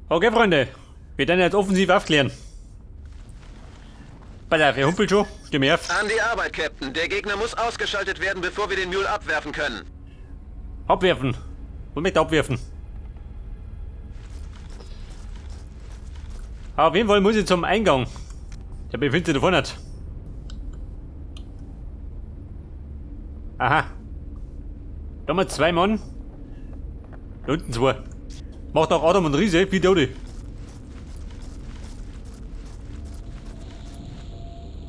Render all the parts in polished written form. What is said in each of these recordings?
Okay, Freunde. Wir werden jetzt offensiv aufklären. Pass auf, ihr humpelt schon. Stimme auf. An die Arbeit, Captain. Der Gegner muss ausgeschaltet werden, bevor wir den Mule abwerfen können. Abwerfen. Und möchte abwerfen. Auf jeden Fall muss ich zum Eingang. Der befindet sich da vorne. Aha. Da haben wir 2 Mann. Da unten 2. Macht auch Adam und Riese, wie Dodi.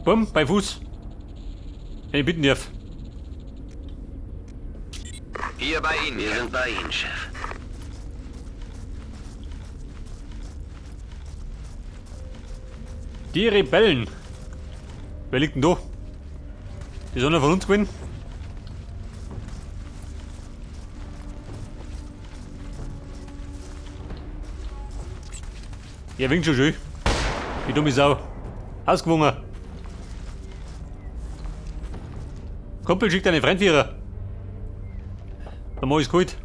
Bumm, bei Fuß. Wenn ich bitten darf. Hier bei Ihnen. Wir sind bei Ihnen, Chef. Die Rebellen. Wer liegt denn da? Die sollen von uns gewinnen? Ja, winkt schon schön. Die dumme Sau. Ausgewungen. Kumpel schickt eine Fremdvierer. Dann mach ich's gut.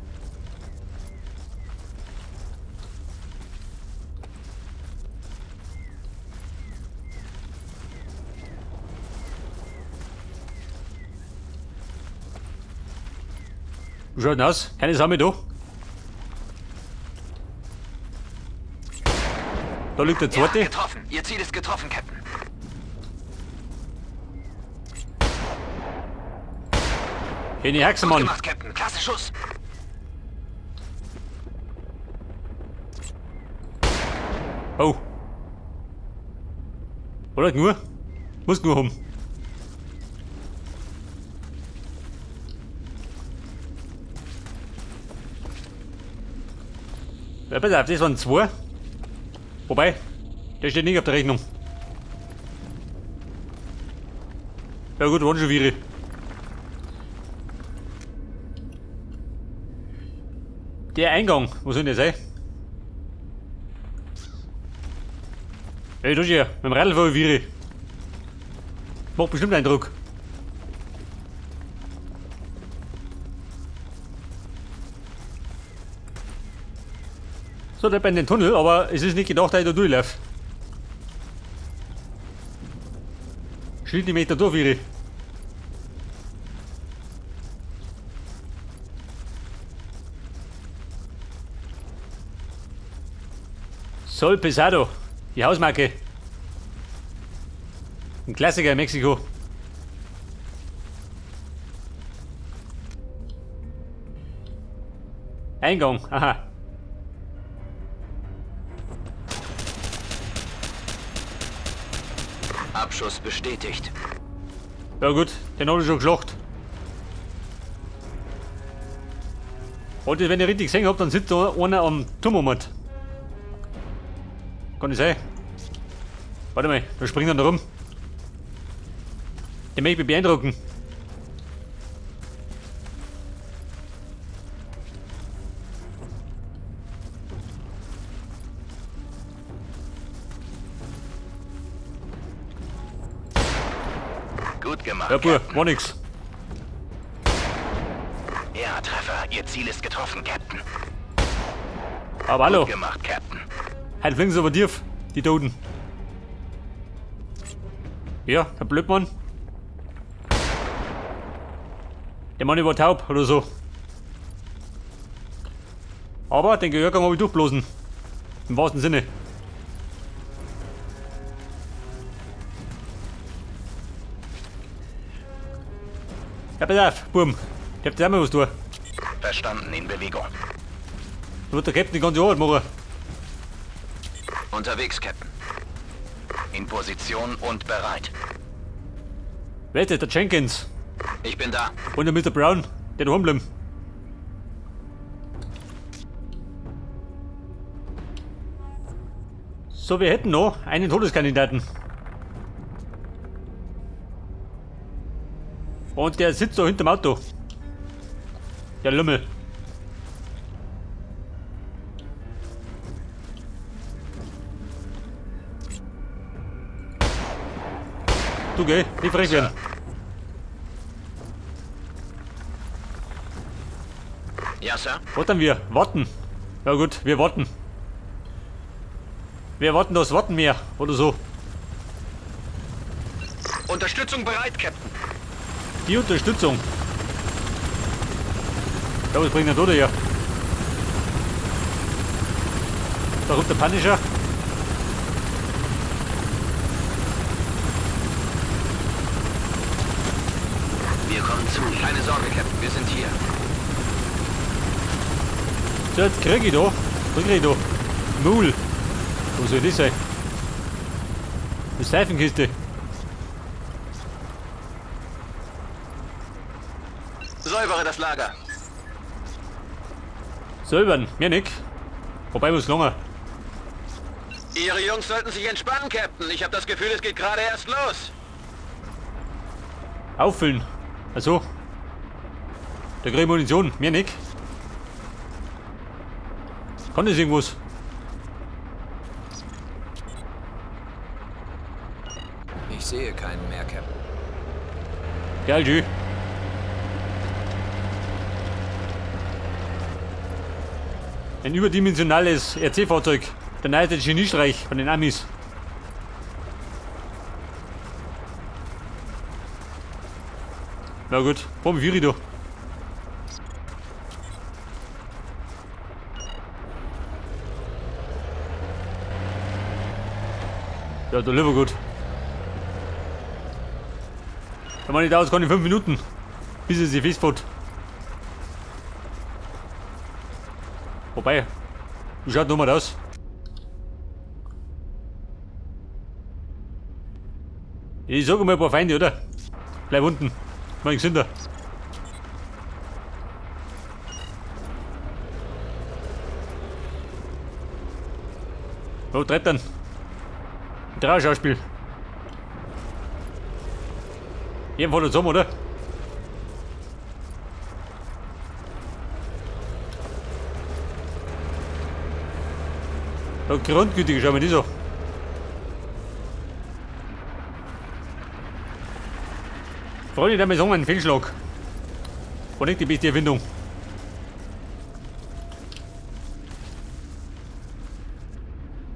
Wie schaut denn aus? Keine Sau mehr da. Da liegt der zweite. Ja, getroffen. Ihr Ziel ist getroffen, Captain. Hey, die Hexe, Gut Mann. gemacht, Captain. Klasse Schuss. Oh. Oder nur? Muss nur haben. Ja, pass auf, das waren 2. Wobei, der steht nicht auf der Rechnung. Ja gut, waren schon Viere. Der Eingang, wo soll denn der sein? Ey, du hier, mit dem Radl vor Viere. Macht bestimmt Eindruck. So, der in den Tunnel, aber es ist nicht gedacht, dass ich da durchlaufe. Schlitt die Meter durch, Viere. Sol Pesado, die Hausmarke. Ein Klassiker in Mexiko. Eingang, aha. Abschuss bestätigt. Ja gut, den habe ich schon geschlacht. Und wenn ich richtig gesehen habe, dann sitzt da einer am Turmmoment. Kann nicht sein. Warte mal, da springt er da rum. Den möchte ich beeindrucken. Gut gemacht, Ja, Bur, Captain. war nix. Ja, Treffer. Ihr Ziel ist getroffen, Captain. Aber hallo, Gut gemacht, Captain. halt fliegen sie aber tief, die Toten. Ja, der Blödmann. Der Mann war taub oder so. Aber den Gehörgang habe ich durchblasen. Im wahrsten Sinne. Ja, pass auf, Burm. Ich hab jetzt auch mal was tun. Verstanden, in Bewegung. Da wird der Captain die ganze Arbeit machen. Unterwegs, Captain. In Position und bereit. Wer ist das? Der Jenkins. Ich bin da. Und der Mr. Brown, der da bleiben. So, wir hätten noch einen Todeskandidaten. Und der sitzt da hinterm Auto. Der Lümmel. Du geh, nicht frech werden. Ja, Sir. Warten wir, warten. Ja gut, wir warten. Wir erwarten das Wartenmeer oder so. Unterstützung bereit, Captain. Die Unterstützung. Ja, was bringt denn da her? Da kommt der Punisher. Wir kommen zu. Keine Sorge, Captain. Wir sind hier. So, jetzt krieg ich da. Was krieg ich da? Mul. Wo soll das sein? Eine Seifenkiste. Säubere das Lager. Säubern, mehr nicht. Wobei muss lange. Ihre Jungs sollten sich entspannen, Captain. Ich habe das Gefühl, es geht gerade erst los. Auffüllen. Also. Da krieg ich Munition, mehr nicht. Kann das irgendwas? Ich sehe keinen mehr, Captain. Geil, tschüss. Ein überdimensionales RC-Fahrzeug. Der neue Geniestreich von den Amis. Na gut, warum führe ich da? Ja, da lieber gut. Da meine ich, dauert es gar nicht 5 Minuten, bis es sich festfährt. Wobei, wie schaut nochmal aus? Ich sage mal ein paar Feinde, oder? Bleib unten. Mein Gesünder. Oh, treibt dann. Trauerschauspiel. Jedenfalls zusammen, oder? Ja, grundgütig, schau mal die so. Freunde der Maison, ein Fehlschlag. War nicht die beste Erfindung.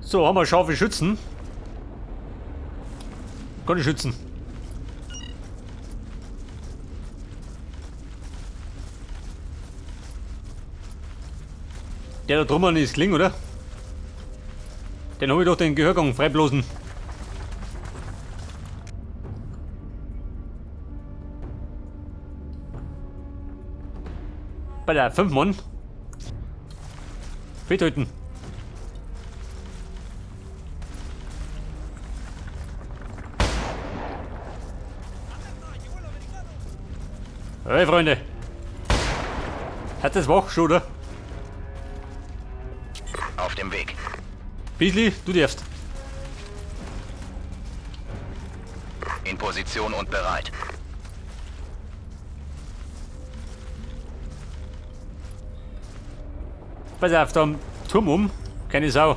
So, haben wir scharfe Schützen. Kann ich schützen. Der da drummer ist Kling, oder? Den habe ich doch den Gehörgang freiblosen. Bei der 5 Mann. Fetthüten. Hey Freunde. Hat das wach schon, oder? Auf dem Weg. Beasley, du darfst. In Position und bereit. Pass auf, da am Turm um. Keine Sau.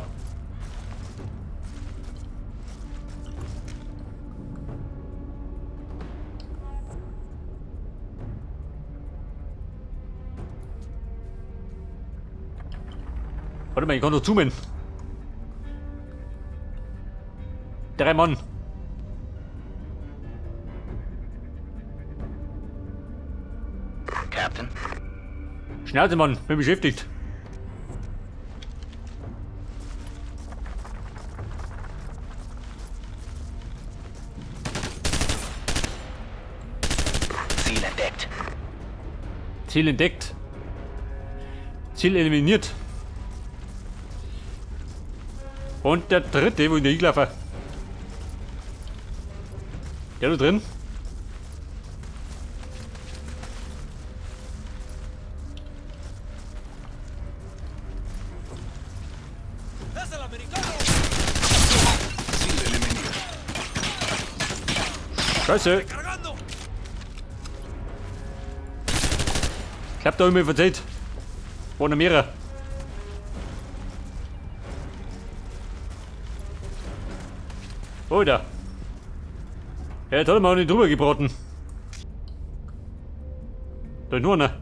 Warte mal, ich kann doch zoomen. 3 Mann. Captain. Schnauze, Mann, bin beschäftigt. Ziel entdeckt. Ziel entdeckt. Ziel eliminiert. Und der dritte, wo in der hingelaufen. Der da drin. Scheiße. Ich hab da immer verzeiht. Waren mehrere. Oder? Ja, jetzt hat er mir auch nicht drüber gebraten. Da ist nur einer.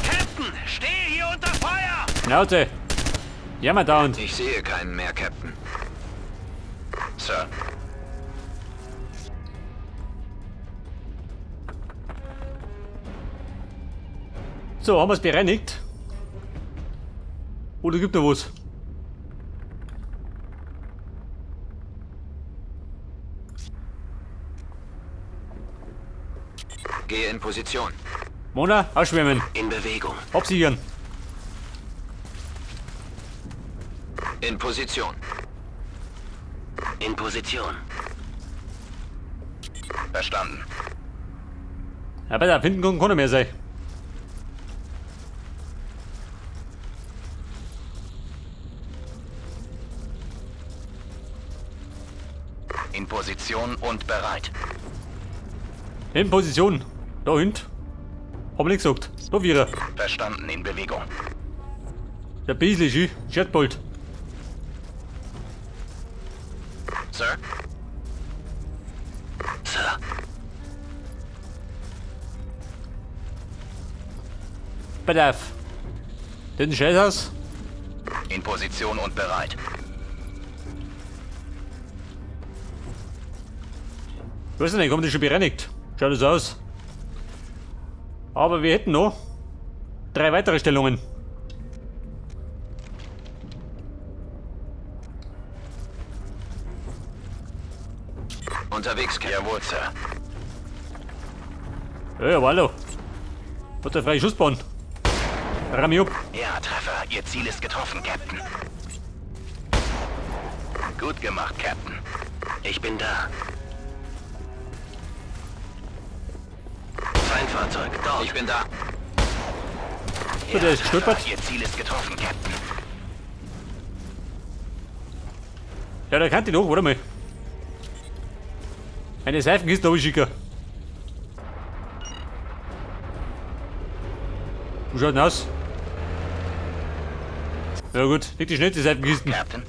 Captain! Schnauze. Jammer down. Ich sehe keinen mehr, Captain. Sir. So, haben wir es bereinigt? Oder gibt noch was? Gehe in Position. Mona, ausschwimmen. In Bewegung. Absichern. In Position. In Position. Verstanden. Aber da finden kann keiner mehr sein. In Position und bereit. In Position. Da hinten. Hab ich nicht gesagt. Da wieder. Verstanden, in Bewegung. Der Biesli, schü. Jetbolt. Sir? Sir. Bedarf. Den Scheißhaus. In Position und bereit. Ich weiß nicht, haben die schon bereinigt. Schaut das aus. Aber wir hätten noch 3 weitere Stellungen. Unterwegs, Captain. Jawohl, Sir. Ja, aber hallo. Hat der freie Schussbahn. Ramm mich ab. Ja, Treffer. Ihr Ziel ist getroffen, Captain. Gut gemacht, Captain. Ich bin da. Feindfahrzeug, dort. Ich bin da. So, der ist Treffer. gestolpert. Ihr Ziel ist getroffen, Captain. Ja, der kann die noch, warte mal. Eine Seifenkiste habe ich schicken. Wie schaut denn aus? Ja gut, leg die schnell die Seifenkisten. Captain.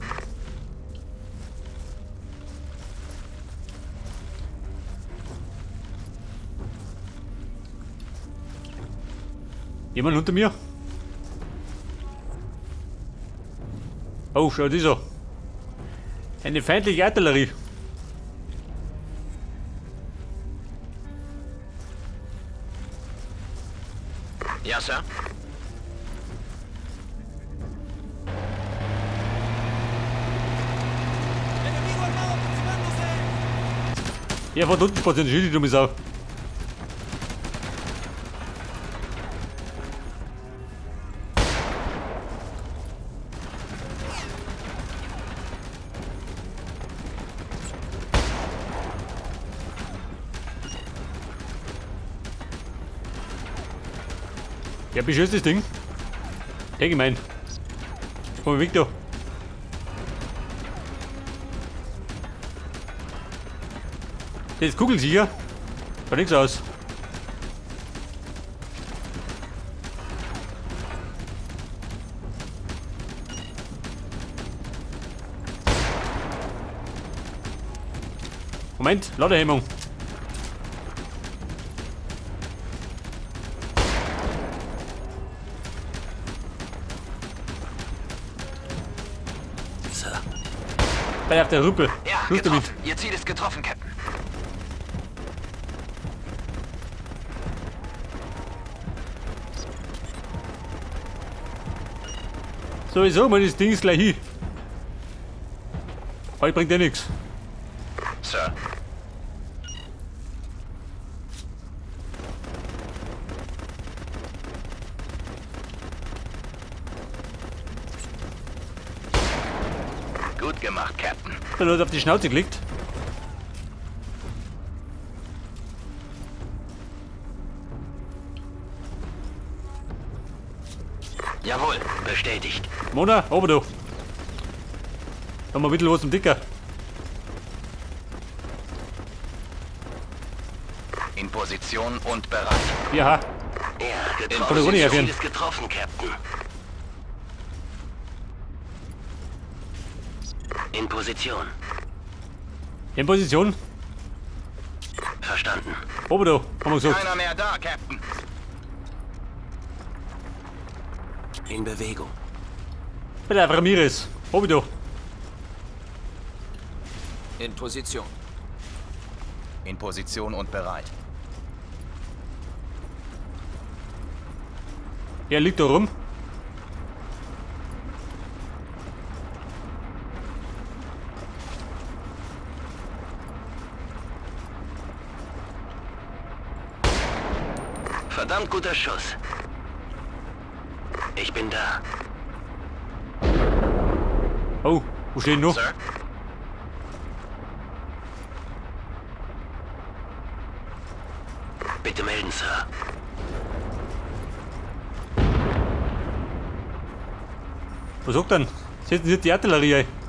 Jemand unter mir? Oh, schau dieser. Eine feindliche Artillerie. Ja, Sir. Ja, von unten spazieren, die Schilde, du bist auch. Ja, beschützt das Ding. Ja, gemein. Komm weg da. Das ist kugelsicher. Schaut nichts aus. Moment, Ladehemmung. Sir. Bei auf der Rüppel. Ja, Schluss damit. getroffen. Ihr Ziel ist getroffen, Captain. Sowieso, mal das Ding ist gleich hin. Heute bringt ja nichts. Sir. Gut gemacht, Captain. Der Leute auf die Schnauze gelegt. Jawohl, bestätigt. Mona, oben da. Haben wir ein bisschen was zum Dicker. In Position und bereit. Ja, Ja, Von der getroffen. Uni Ihr erwähnen. Ziel ist getroffen, Captain. In Position. in Position. Verstanden. Oben da, haben wir gesagt. Keiner mehr da, Captain. In Bewegung. Bitte Ramirez. Hab ich da. In Position. In Position und bereit. Er liegt da rum. Verdammt guter Schuss. Ich bin da. Oh, wo steht noch? Sir? Bitte melden, Sir. Was sagt denn? Setzen Sie die Artillerie ein.